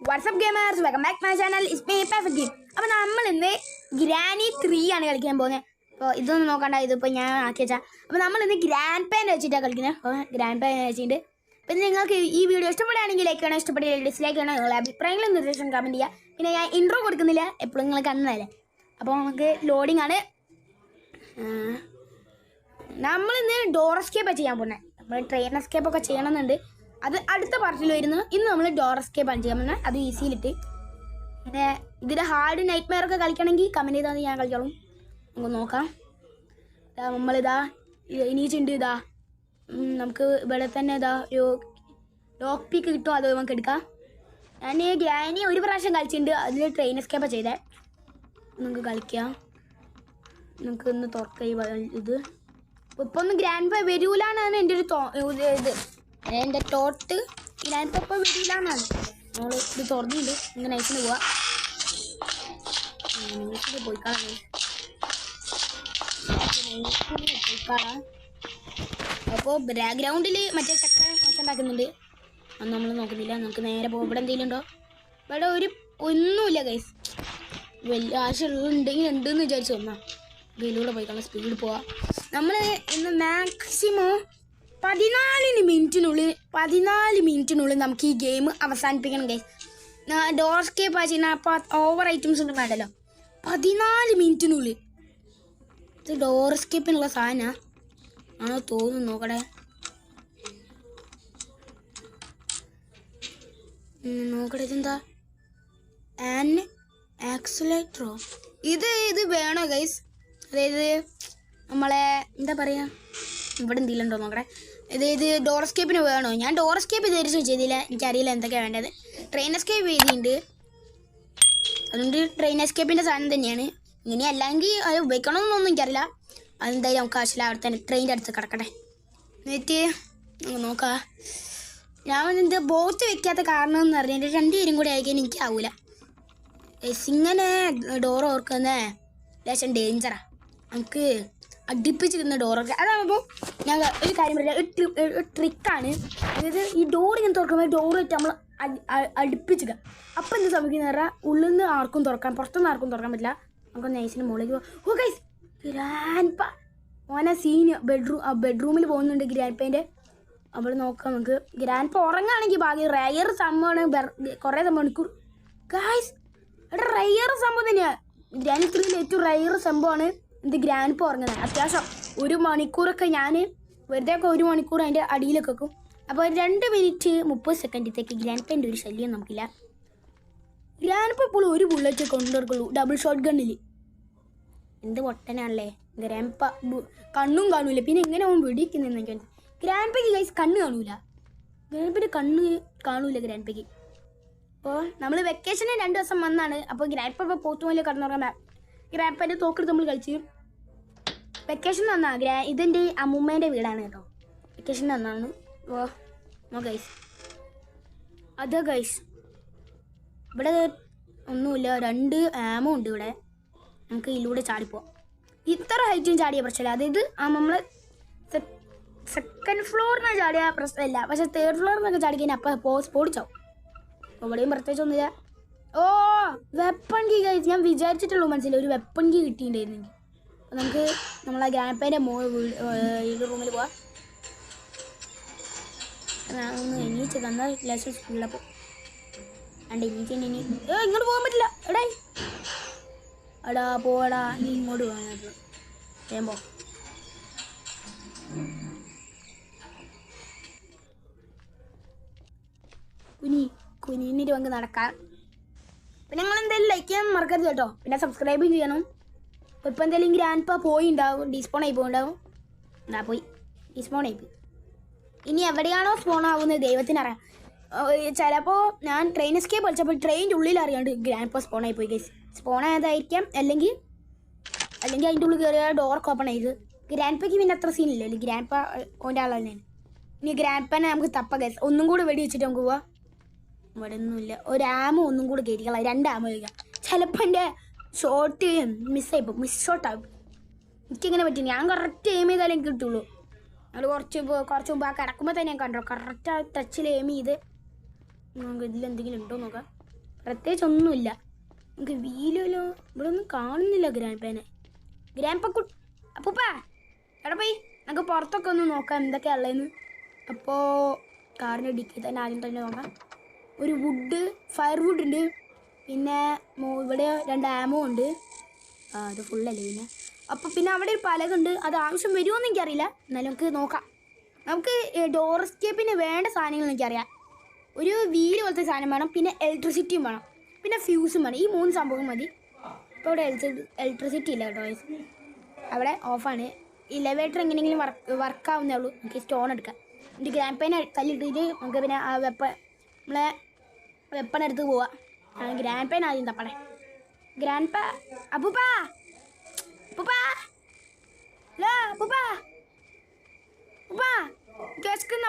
WhatsApp gamers welcome back my channel is me perfect game. അപ്പോൾ നമ്മൾ ഇന്ന് granny 3 ആണ് കളിക്കാൻ പോകുന്നത്. അപ്പോൾ ഇതൊന്നും നോക്കണ്ട, ഇതിപ്പോൾ ഞാൻ ആക്കി വെച്ചാൽ. അപ്പോൾ നമ്മൾ ഇന്ന് ഗ്രാൻഡ് പാൻ വെച്ചിട്ടാണ് കളിക്കുന്നത്. അപ്പോൾ ഗ്രാൻഡ് പാൻ വെച്ചിട്ട് പിന്നെ നിങ്ങൾക്ക് ഈ വീഡിയോ ഇഷ്ടപ്പെടുകയാണെങ്കിൽ ലൈക്ക് ചെയ്യണം, ഇഷ്ടപ്പെട്ടില്ല ഡിസ്ലൈക്ക് ചെയ്യണം. നിങ്ങളുടെ അഭിപ്രായങ്ങളും നിർദ്ദേശം കമൻറ്റ് ചെയ്യുക. പിന്നെ ഞാൻ ഇൻട്രോ കൊടുക്കുന്നില്ല, എപ്പോഴും നിങ്ങൾ കണ്ടതല്ലേ. അപ്പോൾ നമുക്ക് ലോഡിംഗ് ആണ്. നമ്മളിന്ന് ഡോർ എസ്കേപ്പ് ചെയ്യാൻ പോകുന്നത്. നമ്മൾ ട്രെയിൻ എസ്കേപ്പ് ഒക്കെ ചെയ്യണമെന്നുണ്ട്, അത് അടുത്ത പാർട്ടിൽ വരുന്നു. ഇന്ന് നമ്മൾ ഡോർ എസ്കേപ്പ് ആണ് ചെയ്യാൻ പോകുന്നത്, അത് ഈസിയിലിട്ട്. പിന്നെ ഇതിൻ്റെ ഹാർഡ് നൈറ്റ് മെയർ ഒക്കെ കളിക്കണമെങ്കിൽ കമൻറ്റ് ചെയ്താൽ ഞാൻ കളിച്ചോളും. നമുക്ക് നോക്കാം. നമ്മളിതാ ഇനീച്ചുണ്ട്. ഇതാ നമുക്ക് ഇവിടെ തന്നെ ഇതാ ഒരു ലോക്ക് പീക്ക് കിട്ടും, അത് നമുക്ക് എടുക്കാം. ഞാൻ ഗ്രാനി ഒരു പ്രാവശ്യം കളിച്ചിട്ടുണ്ട്, അതിൽ ട്രെയിൻ എസ്കേപ്പ് ചെയ്തേ. നമുക്ക് കളിക്കാം. നമുക്ക് ഇന്ന് തുറക്കാം ഇത്. ഇപ്പൊ ഒന്നും ഗ്രാൻഡ് പേ വരൂലെന്നാണ് എൻ്റെ ഒരു ഇത്, എൻ്റെ തോട്ട്. ഗ്രാൻഡ് പേ വരൂലെന്നാണ്. നമ്മൾ ഇത് തുറന്നിട്ടുണ്ട്. ഇങ്ങനെ നൈസിന് പോവാം. പോയിക്കാളാം. അപ്പോൾ ബാക്ക്ഗ്രൗണ്ടിൽ മറ്റേ ചക്ക ഉണ്ടാക്കുന്നുണ്ട്, അത് നമ്മൾ നോക്കുന്നില്ല. നമുക്ക് നേരെ പോകും. ഇവിടെ എന്തെങ്കിലും ഉണ്ടോ? ഇവിടെ ഒന്നുമില്ല ഗൈസ്. വലിയ ആവശ്യമുണ്ടെങ്കിൽ ഉണ്ടെന്ന് വിചാരിച്ചു വന്നാൽ ഇതിലൂടെ പോയിക്കാളാം. സ്പീഡ് പോവാം. നമ്മൾ ഇന്ന് മാക്സിമം 14 മിനിറ്റിനുള്ളിൽ നമുക്ക് ഈ ഗെയിം അവസാനിപ്പിക്കണം ഗൈസ്. ഡോർ എസ്കേപ്പ് ചെയ്യുന്ന അപ്പോൾ ഓവർ ഐറ്റംസ് ഒന്നും വേണ്ടല്ലോ. 14 മിനിറ്റിനുള്ളിൽ. ഇത് ഡോർ എസ്കേപ്പിനുള്ള സാധനമാണ് ആണോ തോന്നുന്നു. നോക്കട്ടെ. ഇതെന്താ? ആക്സിലേറ്ററോ? ഇത് വേണോ ഗൈസ്? അതായത് നമ്മളെ എന്താ പറയുക, ഇവിടെ എന്തെങ്കിലും ഉണ്ടോ നോക്കട്ടെ. ഇത് ഡോർ എസ്കേപ്പിന് വേണോ? ഞാൻ ഡോർ എസ്കേപ്പ് ഇതുവരെ ചെയ്തില്ല, എനിക്കറിയില്ല എന്തൊക്കെയാണ് വേണ്ടത്. ട്രെയിൻ എസ്കേപ്പ് ചെയ്തിട്ടുണ്ട്, അതുകൊണ്ട് ട്രെയിൻ എസ്കേപ്പിൻ്റെ സാധനം തന്നെയാണ്. ഇങ്ങനെ അല്ലെങ്കിൽ അത് ഉപയോഗിക്കണമെന്നൊന്നും എനിക്കറിയില്ല. അതെന്തായാലും നമുക്ക് ആവശ്യമില്ല. അവിടെ തന്നെ ട്രെയിനിൻ്റെ അടുത്ത് കിടക്കട്ടെ. എന്നിട്ട് നോക്കാം. ഞാൻ ഇതിൻ്റെ ബോട്ട് വെക്കാത്ത കാരണം എന്ന് പറഞ്ഞാൽ 2 പേരും കൂടി ആയിരിക്കാൻ എനിക്കാവൂല. ഇങ്ങനെ ഡോർ ഓർക്കുന്നേ ലേശം ഡേഞ്ചറാണ്. നമുക്ക് അടുപ്പിച്ചിരുന്ന ഡോറൊക്കെ അതാകുമ്പോൾ ഞാൻ ഒരു കാര്യം പറയാം, ഒരു ട്രിക്കാണ്. അതായത് ഈ ഡോർ ഇങ്ങനെ തുറക്കുമ്പോൾ ഡോർ വെച്ച് നമ്മൾ അടുപ്പിച്ചിക. അപ്പം എന്ത് സംഭവിക്കുന്ന പറഞ്ഞാൽ ഉള്ളിൽ നിന്ന് ആർക്കും തുറക്കാൻ, പുറത്തുനിന്ന് ആർക്കും തുറക്കാൻ പറ്റില്ല. നമുക്ക് നൈസിന് മുകളിലേക്ക് പോകാം. ഓ ഗൈസ്, ഗ്രാൻഡ് പാ മോനെ സീന് ബെഡ്റൂമിൽ പോകുന്നുണ്ട് ഗ്രാൻഡ് പേൻ്റെ. അവിടെ നോക്കാം നമുക്ക്. ഗ്രാൻഡ് പാ ഉറങ്ങുകയാണെങ്കിൽ ഭാഗ്യം. റയർ സംഭവമാണ്, കുറേ മണിക്കൂർ ഗൈസ്. അവിടെ റയർ സംഭവം തന്നെയാണ്. ഗ്രാൻഡ് 3 ഏറ്റവും റയർ സംഭവമാണ് ഇത് ഗ്രാൻഡ് പാ ഉറങ്ങുന്നത്. അത്യാവശ്യം 1 മണിക്കൂറൊക്കെ ഞാൻ വെറുതെ ഒക്കെ 1 മണിക്കൂർ അതിൻ്റെ അടിയിലൊക്കെ വെക്കും. അപ്പോൾ 2 മിനിറ്റ് 30 സെക്കൻഡത്തേക്ക് ഗ്രാൻഡ് പാൻ്റെ ഒരു ശല്യം നമുക്കില്ല. ഗ്രാൻഡ് പാ ഇപ്പോൾ ഒരു ബുള്ളറ്റ് കൊണ്ടുവരുള്ളൂ ഡബിൾ ഷോട്ട് ഗണ്ണിൽ. എന്ത് പൊട്ടനാണല്ലേ ഗ്രാൻഡ് പാ. കണ്ണും കാണൂല, പിന്നെ എങ്ങനെ അവൻ വെടിക്കുന്നതെന്ന് എനിക്ക്. ഗ്രാൻഡ് പായ്ക്ക് ഗൈസ് കണ്ണ് കാണൂല. ഗ്രാൻഡ് പാൻ്റെ കണ്ണ് കാണൂല ഗ്രാൻഡ് പായ്ക്ക്. അപ്പോൾ നമ്മൾ വെക്കേഷന് 2 ദിവസം വന്നാണ്. അപ്പോൾ ഗ്രാൻഡ് പാ ഇപ്പോൾ പോത്തുമല്ലേ കടന്നുറങ്ങാൻ ഗ്രാൻഡ് പാൻ്റെ തോക്കെടുത്ത് നമ്മൾ കളിച്ച് വെക്കേഷൻ വന്നാ. ഇതെൻ്റെ അമ്മൂമ്മേൻ്റെ വീടാണ് കേട്ടോ. വെക്കേഷൻ വന്നാണ്. ഓ ഗൈസ്, അതാ ഗൈസ്. ഇവിടെ ഒന്നുമില്ല, 2 ആമോ ഉണ്ട് ഇവിടെ. നമുക്ക് ഇതിലൂടെ ചാടിപ്പോവാം. ഇത്ര ഹൈറ്റും ചാടിയ പ്രശ്നമില്ല. അതായത് നമ്മൾ സെക്കൻഡ് ഫ്ലോറിന് ചാടിയ പ്രശ്നമില്ല, പക്ഷേ 3rd ഫ്ലോറിനൊക്കെ ചാടി കഴിഞ്ഞാൽ അപ്പോൾ സ്പോടിച്ചാവും. അപ്പോൾ ഇവിടെയും പ്രത്യേകിച്ചൊന്നുമില്ല. ഓ വെപ്പൺ കീ കഴിച്ച് ഞാൻ വിചാരിച്ചിട്ടുള്ളൂ മനസ്സിലായി ഒരു വെപ്പൺ കീ കിട്ടിയിട്ടുണ്ടായിരുന്നെങ്കിൽ. അപ്പോൾ നമുക്ക് നമ്മളെ ഗ്രാൻഡ് പേൻ്റെ വീട് റൂമിൽ പോവാം. ഒന്ന് എണീച്ച് തന്നാൽ ലെസ് സ്പീഡപ്പോൾ അണ്ട് എണീച്ച് ഇങ്ങോട്ട് പോകാൻ പറ്റില്ല. എടാ പോടാ, നീ ഇങ്ങോട്ട് പോകാനായിട്ടുള്ള ചെയ്യുമ്പോൾ കുനിന്നിട്ട് നമുക്ക് നടക്കാം. പിന്നെ നിങ്ങൾ എന്തായാലും ലൈക്ക് ചെയ്യാൻ മറക്കരുത് കേട്ടോ. പിന്നെ സബ്സ്ക്രൈബും ചെയ്യണം. അപ്പോൾ ഇപ്പോൾ എന്തായാലും ഗ്രാൻഡ് പാ പോയി ഉണ്ടാവും, ഡീസ്പോൺ ആയി പോയിണ്ടാവും. എന്താ പോയി ഡീസ്പോൺ ആയിപ്പോയി. ഇനി എവിടെയാണോ സ്പോൺ ആവുന്നത് ദൈവത്തിനറിയാം. ചിലപ്പോൾ ഞാൻ ട്രെയിൻ എസ്കേപ്പ് കളിച്ചപ്പോൾ ട്രെയിനിൻ്റെ ഉള്ളിൽ അറിയാണ്ട് ഗ്രാൻഡ് പാ സ്പോൺ ആയി പോയി ഗൈസ്. സ്പോൺ ആയതായിരിക്കാം, അല്ലെങ്കിൽ അതിൻ്റെ ഉള്ളിൽ കയറിയ ഡോർക്ക് ഓപ്പൺ ആയത്. ഗ്രാൻഡ് പായ്ക്ക് പിന്നെ അത്ര സീനില്ല, അല്ലെങ്കിൽ ഗ്രാൻഡ് പാ ഓൻ്റെ ആൾ തന്നെയാണ്. ഇനി ഗ്രാൻഡ് പാനെ നമുക്ക് തപ്പ ഗൈസ്. ഒന്നും കൂടി വെടി വെച്ചിട്ട് നമുക്ക് പോവാം. ഇവിടെ ഒന്നുമില്ല. ഒരു ആമോ ഒന്നും കൂടെ കയറ്റിക്കളാം. 2 ആമോ കഴിക്കാം. ചിലപ്പോൾ എൻ്റെ ഷോട്ട് മിസ്സായിപ്പോൾ, മിസ് ഷോട്ടാകും. എനിക്കിങ്ങനെ പറ്റും. ഞാൻ കറക്റ്റ് എയിം ചെയ്താലേ എനിക്ക് കിട്ടുള്ളൂ. അത് കുറച്ച് മുമ്പ് ആ കിടക്കുമ്പോൾ തന്നെ ഞാൻ കണ്ടോ കറക്റ്റ് ആ ടച്ചിൽ എയിം ചെയ്ത്. നമുക്ക് ഇതിലെന്തെങ്കിലും ഉണ്ടോ നോക്കാം. പ്രത്യേകിച്ച് ഒന്നുമില്ല. നമുക്ക് വീലല്ലോ ഇവിടെ ഒന്നും കാണുന്നില്ല. ഗ്രാൻഡ് അപ്പൂപ്പാ എവിടെ പോയി? നമുക്ക് പുറത്തൊക്കെ ഒന്ന് നോക്കാം എന്തൊക്കെയാണ് ഉള്ളതെന്ന്. അപ്പോൾ കാറിൻ്റെ ഡിക്കി തന്നെ ആദ്യം തന്നെ നോക്കാം. ഒരു ഫയർ വുഡ് ഉണ്ട്. പിന്നെ ഇവിടെ 2 ആമോ ഉണ്ട്. അത് ഫുള്ളല്ലേ പിന്നെ. അപ്പോൾ പിന്നെ അവിടെ ഒരു പലകുണ്ട്. അത് ആവശ്യം വരുമോയെന്ന് എനിക്കറിയില്ല. എന്നാലും നമുക്ക് നോക്കാം. നമുക്ക് ഡോർ എസ്കേപ്പിന് വേണ്ട സാധനങ്ങൾ എനിക്കറിയാം. ഒരു വീല് പോലത്തെ സാധനം വേണം. പിന്നെ ഇലക്ട്രിസിറ്റിയും വേണം. പിന്നെ ഫ്യൂസും വേണം. ഈ 3 സംഭവം മതി. ഇപ്പോൾ ഇവിടെ ഇലക്ട്രിസിറ്റി ഇല്ല കേട്ടോ. അവിടെ ഓഫാണ്. ഇലവേറ്റർ എങ്ങനെയെങ്കിലും വർക്കാവുന്നേ ഉള്ളൂ. നമുക്ക് സ്റ്റോൺ എടുക്കാം. എന്നിട്ട് ഗ്രാൻഡ് പേനെ കല്ലിട്ടിട്ട് നമുക്ക് പിന്നെ ആ നമ്മളെ വെപ്പൺ എടുത്ത് പോവാം. ഗ്രാൻഡ് പേൻ ആദ്യം തപ്പണേ. അപ്പൂപ്പാ കേൾക്കുന്ന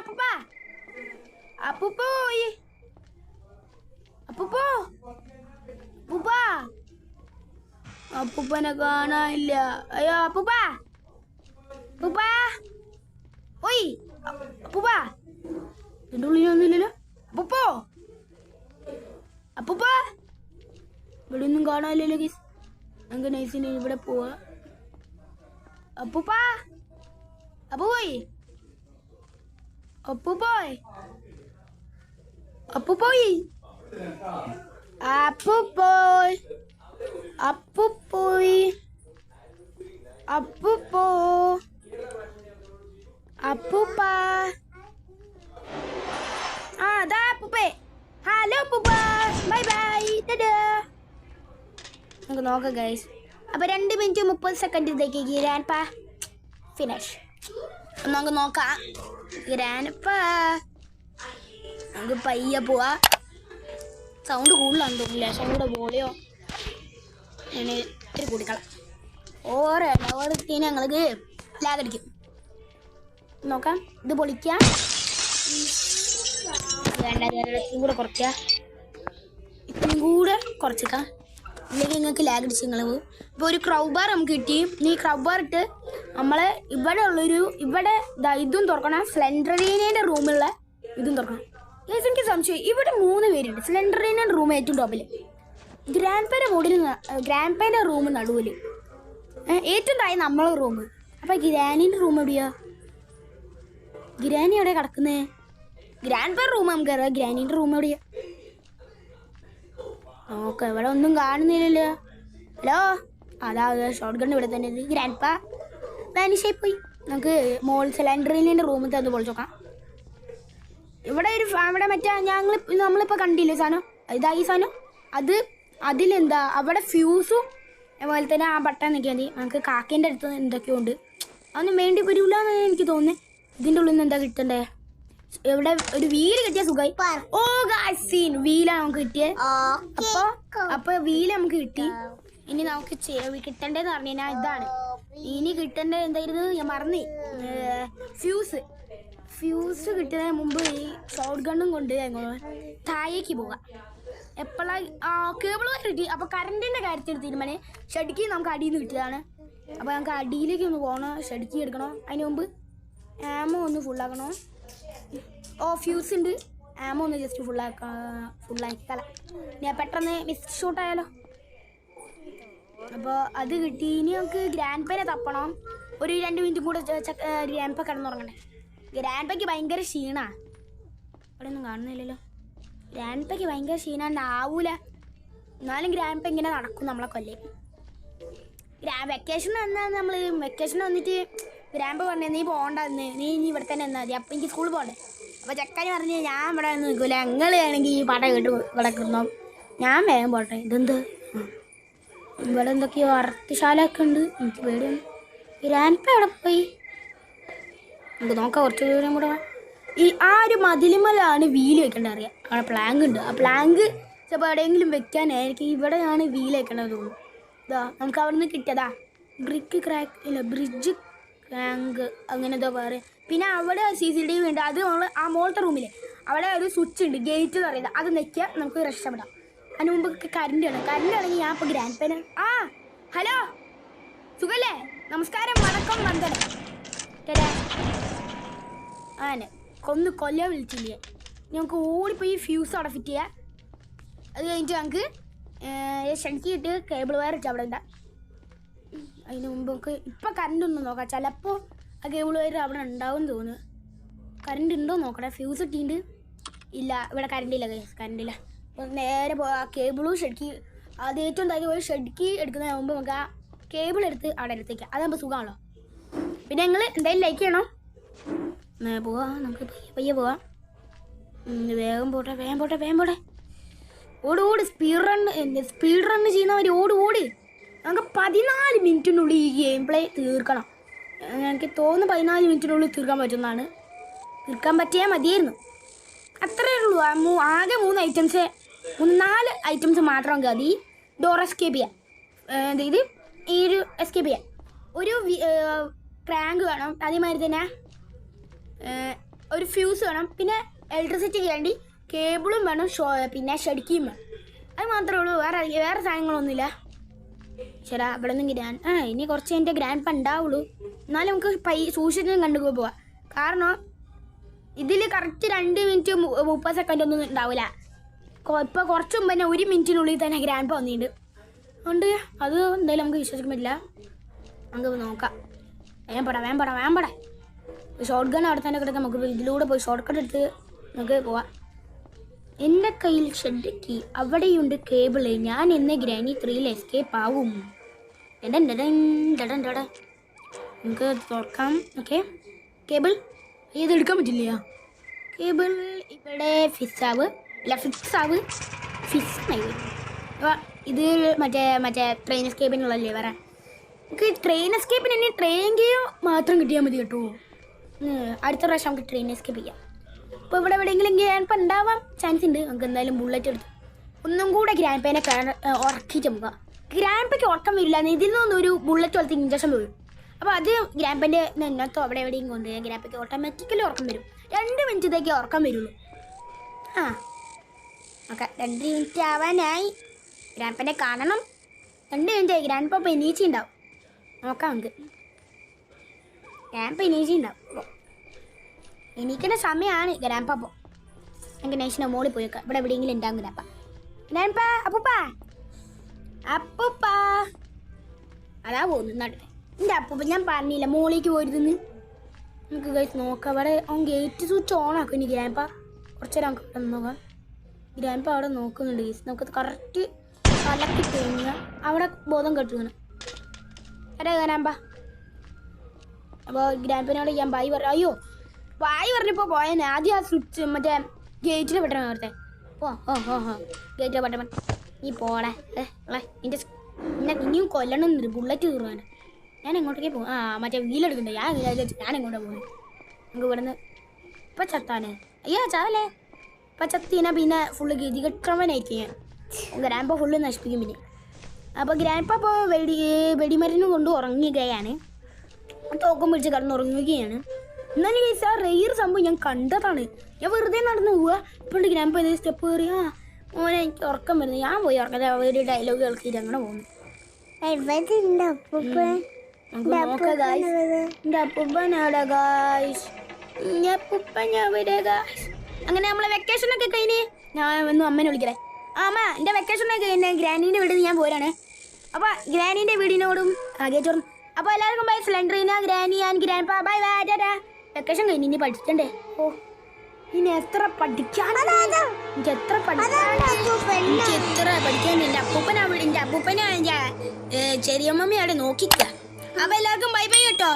അപ്പൂപ്പനെ കാണാനില്ല. അയ്യോ അപ്പൂപ്പാ ഓയ് അപ്പൂപ്പാ ഇതിൻ്റെ ഉള്ളിലൊന്നുമില്ലല്ലോ. അപ്പൂപ്പാ ഇവിടെ ഒന്നും കാണാനില്ലല്ലോ ഗീസ്. നമുക്ക് നൈസിന് ഇവിടെ പോവാ. അപ്പൂപ്പോയ് അപ്പൂപ്പാ അതാ അപ്പൂപ്പേ. ഹലോ അപ്പൂപ്പാ, ബൈ ബൈ. നമുക്ക് നോക്കാം ഗൈസ്. അപ്പോൾ 2 മിനിറ്റ് 30 സെക്കൻഡിലേക്ക് ഗ്രാൻഡ്പാ ഫിനിഷ്. നമുക്ക് നോക്കാം. ഗ്രാൻഡ്പാ നമുക്ക് പയ്യെ പോവാ. സൗണ്ട് കൂടുതലാണെന്ന് തോന്നില്ല. സൗണ്ട് പോലെയോ ഞാൻ ഇത്തിരി കൂടിക്കളാം. ഓരോത്തിന് ഞങ്ങൾക്ക് ലാഗടിക്കും. നോക്കാം. ഇത് പൊളിക്കാം. വേണ്ട ഇത്രയും കൂടെ കുറയ്ക്കുക. ഇത്രയും കൂടെ കുറച്ചേക്കാം. ഇല്ലെങ്കിൽ നിങ്ങൾക്ക് ലാഗ് അടിച്ച് നിങ്ങൾ പോകും. ഇപ്പോൾ ഒരു ക്രൗബാർ നമുക്ക് കിട്ടി. ഈ ക്രൗബാർ ഇട്ട് നമ്മൾ ഇവിടെ ഇതും തുറക്കണം. സ്ലെൻഡറിനേൻ്റെ റൂമുള്ള ഇതും തുറക്കണം. എനിക്ക് സംശയം ഇവിടെ 3 പേരുണ്ട്. സ്ലെൻഡറിനേൻ്റെ റൂം ഏറ്റവും ടോപ്പിൽ, ഗ്രാൻഡ്പേൻ്റെ റൂം നടുവിൽ, ഏറ്റവും താഴെ നമ്മളെ റൂം. അപ്പോൾ ഗ്രാനീൻ്റെ റൂം എവിടെയാ? ഗ്രാനി എവിടെ കിടക്കുന്നേ? ഗ്രാൻഡ്പേ റൂം നമുക്കറിയാം. ഗ്രാനീൻ്റെ റൂം എവിടെയാ നോക്കാം. ഇവിടെ ഒന്നും കാണുന്നില്ലല്ലോ. ഹലോ അതാ ഷോർട്ട് ഗൺ ഇവിടെ തന്നെ. ഗ്രാൻഡ്പാ വാനിഷായി പോയി. നമുക്ക് സിലിണ്ടറിൻ്റെ റൂമിൽ തന്നെ പൊളിച്ച് നോക്കാം. ഇവിടെ മറ്റേ നമ്മളിപ്പോൾ കണ്ടില്ലേ സാധനം, ഇതാ ഈ സാധനം. അതിലെന്താ അവിടെ ഫ്യൂസും അതുപോലെ തന്നെ ആ ബട്ടൺ നിൽക്കിയാൽ മതി. നമുക്ക് കാക്കേൻ്റെ അടുത്ത് എന്തൊക്കെയോ ഉണ്ട്. അതൊന്നും വേണ്ടി വരില്ല എന്നാണ് എനിക്ക് തോന്നുന്നത്. ഇതിൻ്റെ ഉള്ളിൽ നിന്ന് എന്താ കിട്ടണ്ടേ? ഇവിടെ ഒരു വീല് കിട്ടിയ സുഖമായി. ഓ ഗായ്സ്, വീലാണ് നമുക്ക് കിട്ടിയത്. അപ്പോൾ വീല് നമുക്ക് കിട്ടി. ഇനി നമുക്ക് കിട്ടേണ്ടതെന്ന് പറഞ്ഞു കഴിഞ്ഞാൽ ഇതാണ്. ഇനി കിട്ടേണ്ടത് എന്തായിരുന്നു ഞാൻ മറന്നു. ഫ്യൂസ് കിട്ടുന്നതിന് മുമ്പ് ഈ ഷോർട്ട് ഗണ്ണും കൊണ്ട് താഴേക്ക് പോകാം. എപ്പോഴാണ് കേബിൾ വരെ കിട്ടി. അപ്പോൾ കറണ്ടിൻ്റെ കാര്യത്തിൽ തീരുമാനം ഷെഡ്ക്കി നമുക്ക് അടിയിൽ നിന്ന് കിട്ടിയതാണ്. അപ്പോൾ നമുക്ക് അടിയിലേക്ക് ഒന്ന് പോകണം. ഷെഡ്ക്കി എടുക്കണം. അതിന് മുമ്പ് ആമോ ഒന്ന് ഫുള്ളാക്കണോ? ഫ്യൂസ് ഉണ്ട്. ആമോ ഒന്ന് ജസ്റ്റ് ഫുള്ളാക്കിക്കളാം. ഞാൻ പെട്ടെന്ന് മിസ് ഷൂട്ടായാലോ. അപ്പോൾ അത് കിട്ടി. ഇനി നമുക്ക് ഗ്രാൻഡ് പേനെ തപ്പണം. ഒരു 2 മിനിറ്റും കൂടെ ഗ്രാൻഡ് പേ കിടന്നുറങ്ങണ്ടേ. ഗ്രാൻഡ് പേക്ക് ഭയങ്കര ക്ഷീണമാണ്. അവിടെ ഒന്നും കാണുന്നില്ലല്ലോ. ഗ്രാൻഡ് പേക്ക് ഭയങ്കര ക്ഷീണാണ്ടാവൂല. എന്നാലും ഗ്രാൻഡ് പേ ഇങ്ങനെ നടക്കും നമ്മളെ കൊല്ലേ. വെക്കേഷൻ വന്നിട്ട് ഗ്രാൻഡ് പേ പറഞ്ഞു നീ പോകണ്ടെന്ന്, നീ ഇവിടെ തന്നെ എന്നാൽ മതി. അപ്പം എനിക്ക് സ്കൂളിൽ പോകണ്ടേ. അപ്പോൾ ചെക്കന് പറഞ്ഞ് ഞാൻ ഇവിടെ ഒന്നും നിൽക്കില്ല, ഞങ്ങളാണെങ്കിൽ ഈ പാട്ട കേട്ട് ഇവിടെ കിടന്നോ, ഞാൻ വേഗം പോട്ടെ. ഇതെന്ത് ഇവിടെ എന്തൊക്കെയോ അർത്ഥശാലയൊക്കെ ഉണ്ട്. എനിക്ക് പേടിയാണ്. ഗ്രാൻഡ് പേ എവിടെ പോയി? നമുക്ക് നോക്കാം. കുറച്ച് ദൂരം കൂടെ ആ ഒരു മതിലുമലാണ് വീല് വെക്കേണ്ടത് അറിയാം. അവിടെ പ്ലാങ്ക് ഉണ്ട്. ആ പ്ലാങ്ക് ചിലപ്പോൾ എവിടെയെങ്കിലും വെക്കാനായിരിക്കും. ഇവിടെയാണ് വീല് വെക്കേണ്ടത് തോന്നുന്നു. ഇതാ നമുക്ക് അവിടെ നിന്ന് കിട്ടിയതാ ബ്രിഡ്ജ് ക്രാങ്ക് അങ്ങനെ എന്തോ പറയാം. പിന്നെ അവിടെ CCTV ഉണ്ട്. അത് നമ്മൾ ആ മോളത്തെ റൂമിൽ അവിടെ ഒരു സ്വിച്ച് ഉണ്ട്, ഗേറ്റ് എന്ന് പറയുന്നത്. അത് നെക്കിയാൽ നമുക്ക് രക്ഷപ്പെടാം. അതിന് മുമ്പ് കറണ്ട് ആണെങ്കിൽ ഞാൻ ഇപ്പോൾ ഗ്രാൻഡ് പേന ഹലോ സുഖല്ലേ? നമസ്കാരം, വണക്കം, വന്ദനം. കൊല്ലാൻ വിളിച്ചില്ലേ? ഞങ്ങൾക്ക് ഓടിപ്പോയി ഫ്യൂസ് അവിടെ ഫിറ്റ് ചെയ്യാം. അത് കഴിഞ്ഞിട്ട് നമുക്ക് ഷെൽക്കിയിട്ട് കേബിൾ വയർ ഇട്ട് അവിടെ ഉണ്ടാകും. അതിന് മുമ്പ് നമുക്ക് ഇപ്പം കറണ്ട് ഒന്നും നോക്കാം. ചിലപ്പോൾ ആ കേബിൾ വയർ അവിടെ ഉണ്ടാവും തോന്നുന്നു. കറണ്ട് ഉണ്ടോ നോക്കട്ടെ. ഫ്യൂസ് ഇട്ടിട്ടുണ്ട്. ഇല്ല, ഇവിടെ കറണ്ടില്ല ഗൈസ്, കറണ്ടില്ല. അപ്പോൾ നേരെ ആ കേബിളും ഷെഡ്ക്കി അത് ഏറ്റവും താഴെ പോയി ഷെഡ്ക്കി എടുക്കുന്നതിന് മുമ്പ് നമുക്ക് ആ കേബിൾ എടുത്ത് അവിടെ എടുത്തേക്കാം. അതാകുമ്പോൾ സുഖമാണല്ലോ. പിന്നെ ഞങ്ങൾ എന്തായാലും ലൈക്ക് ചെയ്യണം. പോവാം, നമുക്ക് പയ്യെ പോവാം. വേഗം പോട്ടെ, വേഗം പോട്ടെ, വേഗം പോട്ടെ. ഓട് സ്പീഡ് റൺ ചെയ്യുന്നവർ ഓട്. നമുക്ക് 14 മിനിറ്റിനുള്ളിൽ ഈ ഗെയിം പ്ലേ തീർക്കണം. എനിക്ക് തോന്നുന്നു 14 മിനിറ്റിനുള്ളിൽ തീർക്കാൻ പറ്റുന്നതാണ്. തീർക്കാൻ പറ്റിയാൽ മതിയായിരുന്നു. അത്രയേ ഉള്ളൂ. ആകെ 4 ഐറ്റംസ് മാത്രം മതി ഡോർ എസ്കേപ്പ് ചെയ്യാൻ. അതായത് ഈ ഒരു എസ്കേപ്പ് ചെയ്യാൻ ഒരു ക്രാങ്ക് വേണം. അതേമാതിരി തന്നെ ഒരു ഫ്യൂസ് വേണം. പിന്നെ ഇലക്ട്രിസിറ്റിക്ക് വേണ്ടി കേബിളും വേണം. പിന്നെ ഷെഡ്ക്കിയും വേണം. അത് മാത്രമേ ഉള്ളൂ. വേറെ സാധനങ്ങളൊന്നുമില്ല. ശരാ ഇവിടെ നിന്ന് ഇനി കുറച്ച് എൻ്റെ ഗ്രാൻഡ് ഉണ്ടാവുള്ളൂ. എന്നാലും നമുക്ക് സൂക്ഷിച്ചും കണ്ടുപോയി പോവാം. കാരണം ഇതിൽ കറക്റ്റ് 2 മിനിറ്റ് 30 സെക്കൻഡ് ഒന്നും ഉണ്ടാവില്ല. ഇപ്പോൾ കുറച്ച് മുമ്പ് തന്നെ 1 മിനിറ്റിനുള്ളിൽ തന്നെ ഗ്രാൻഡ് വന്നിട്ടുണ്ട്. അതുകൊണ്ട് അത് എന്തായാലും നമുക്ക് വിശ്വസിക്കാൻ പറ്റില്ല. നമുക്ക് നോക്കാം. വേഗം പടാ. ഷോർട്ട് ഗൺ അവിടെ തന്നെ കിടക്കാം. നമുക്ക് ഇതിലൂടെ പോയി ഷോർട്ട് കട്ട് എടുത്ത് നമുക്ക് പോവാം. എൻ്റെ കയ്യിൽ ഷെഡ്ക്കി, അവിടെയുണ്ട് കേബിള്. ഞാൻ ഇന്ന് ഗ്രാനി 3 എസ്കേപ്പ് ആവും. നമുക്ക് തുറക്കാം. ഓക്കെ, കേബിൾ ഇത് എടുക്കാൻ പറ്റില്ല. കേബിൾ ഇവിടെ ഫിക്സാവ്. ഇത് മറ്റേ ട്രെയിൻ എസ്കേപ്പിനുള്ളല്ലേ വേറെ. നമുക്ക് ട്രെയിൻ എസ്കേപ്പിന് ഇനി ട്രെയിൻ ഗെയിം മാത്രം കിട്ടിയാൽ മതി കേട്ടോ. അടുത്ത പ്രാവശ്യം നമുക്ക് ട്രെയിൻ എസ്കേപ്പ് ചെയ്യാം. അപ്പോൾ ഇവിടെ എവിടെയെങ്കിലും ഗ്രാൻഡ് പ ഉണ്ടാവാൻ ചാൻസ് ഉണ്ട്. നമുക്ക് എന്തായാലും ബുള്ളറ്റ് എടുത്ത് ഒന്നും കൂടെ ഗ്രാൻഡ് പേനെ ഉറക്കിയിട്ട് നമുക്ക്. ഗ്രാൻഡ് പേക്ക് ഉറക്കം വരില്ല. ഇതിൽ നിന്നൊരു ബുള്ളറ്റ് പോലത്തെ ഇഞ്ചക്ഷൻ വരും. അപ്പോൾ അത് ഗ്രാൻഡ് പേൻ്റെ നെന്നത്തോ അവിടെ എവിടെയും കൊണ്ടുപോയി ഗ്രാൻഡ് പേക്ക് ഓട്ടോമാറ്റിക്കലി ഉറക്കം വരും. 2 മിനിറ്റത്തേക്ക് ഉറക്കം വരുള്ളൂ. ഓക്കെ, 2 മിനിറ്റ് ആവാനായി. ഗ്രാൻഡ് പേനെ കാണണം. 2 മിനിറ്റ് ആയി. ഗ്രാൻഡ് പ എനീച്ചി ഉണ്ടാവും. നോക്കാം നമുക്ക്. ഗ്രാൻഡ് പ എനീച്ചി ഉണ്ടാവും. എണീക്കേണ്ട സമയമാണ് ഗ്രാൻഡ് പ. എനിക്ക് നേഷൻ്റെ മോളിൽ പോയി വെക്കാം. ഇവിടെ എവിടെയെങ്കിലും ഉണ്ടാകും ഗ്രാൻഡ് പ. അപ്പൂപ്പ അതാ പോകുന്നു നടുത്തെ. എൻ്റെ അപ്പൂപ്പ ഞാൻ പറഞ്ഞില്ല മോളിലേക്ക് പോയിരുന്ന്. നമുക്ക് കഴിച്ച് നോക്കാം. അവിടെ ഗേറ്റ് സ്വിച്ച് ഓൺ ആക്കും. ഇനി ഗ്രാൻഡ് പ കുറച്ച് നേരം നമുക്ക് നോക്കാം. ഗ്രാൻഡ് പ അവിടെ നോക്കുന്നുണ്ട്. നമുക്ക് കറക്റ്റ് കലക്കി കഴിഞ്ഞാൽ അവിടെ ബോധം കെട്ടുകയാണ്. ഗ്രാൻഡ് പ. അപ്പോൾ ഗ്രാൻഡ് പേനോട് ഞാൻ ബായ് പറയാം. അയ്യോ, ബായ് പറഞ്ഞപ്പോൾ പോയാൽ ആദ്യം ആ സ്വിച്ച് മറ്റേ ഗേറ്റിൽ പെട്ടെന്ന് നേരത്തെ ഗേറ്റിൽ പെട്ടെന്ന് നീ പോടെ. ഇനിയും കൊല്ലണമെന്നില്ല. ബുള്ളറ്റ് തീർന്നു. ഞാൻ എങ്ങോട്ടേക്ക് പോകും? മറ്റേ വീലെടുക്കണ്ടേ. ഞാൻ എങ്ങോട്ടാണ് പോകുന്നത്? നമുക്ക് ഇവിടുന്ന് ഇപ്പം ചത്താന്. അയ്യോ ചാവല്ലേ. ഇപ്പം ചത്തിനാ പിന്നെ ഫുള്ള് ഗതികെട്ടവനായിരിക്കും ഞാൻ. ഗ്രാൻഡ് പ ഫുള്ള് നശിപ്പിക്കും പിന്നെ. അപ്പോൾ ഗ്രാൻഡ് പ ഇപ്പോൾ വെടിമരുന്ന് കൊണ്ട് ഉറങ്ങുകയാണ്. തോക്കം പിടിച്ച് കിടന്നുറങ്ങുകയാണ്. എന്നാലും കേസ് ആ റെയർ സംഭവം ഞാൻ കണ്ടതാണ്. ഞാൻ വെറുതെ നടന്നു പോവുക. ഇപ്പോൾ ഗ്രാൻഡ് പ സ്റ്റെപ്പ് കയറി മോനെ എനിക്ക് ഉറക്കം വരുന്നത്. ഞാൻ പോയി ഉറക്കത്തെ ഒരു ഡയലോഗ് കേൾക്കിയിട്ട് അങ്ങനെ പോകുന്നു. അങ്ങനെ നമ്മളെ വെക്കേഷനൊക്കെ കഴിഞ്ഞ് ഞാൻ വന്നു അമ്മേനെ വിളിക്കലേ. അമ്മ എൻ്റെ വെക്കേഷനൊക്കെ കഴിഞ്ഞ് ഗ്രാനീൻ്റെ വീട്ടിൽ ഞാൻ പോരാണ്. അപ്പോൾ ഗ്രാനീൻ്റെ വീടിനോടും ആകെ ചോർന്നു. അപ്പോൾ എല്ലാവർക്കും ബൈ. സ്ലെൻഡറിന, ഗ്രാനി ആൻഡ് ഗ്രാൻഡ് പ ബൈ ബൈ. വെക്കേഷൻ കഴിഞ്ഞ് ഇനി പഠിച്ചിട്ടുണ്ടേ. ഇനി എത്ര പഠിക്കാനുണ്ട്. എൻ്റെ അപ്പൂപ്പനെ ചെറിയമ്മ അവിടെ നോക്കിക്കുക. അപ്പൊ എല്ലാവർക്കും ബൈ ബൈ കേട്ടോ.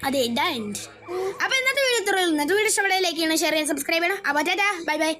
അതെ അപ്പൊ ഇന്നത്തെ വീഡിയോ ഇത്രയുള്ളൂ. ഇന്നത്തെ വീഡിയോ ഇഷ്ടപ്പെട്ട ലൈക്ക് ചെയ്യണം, ഷെയർ ചെയ്യണം, സബ്സ്ക്രൈബ് ചെയ്യണം. അപ്പൊ ബൈ ബൈ.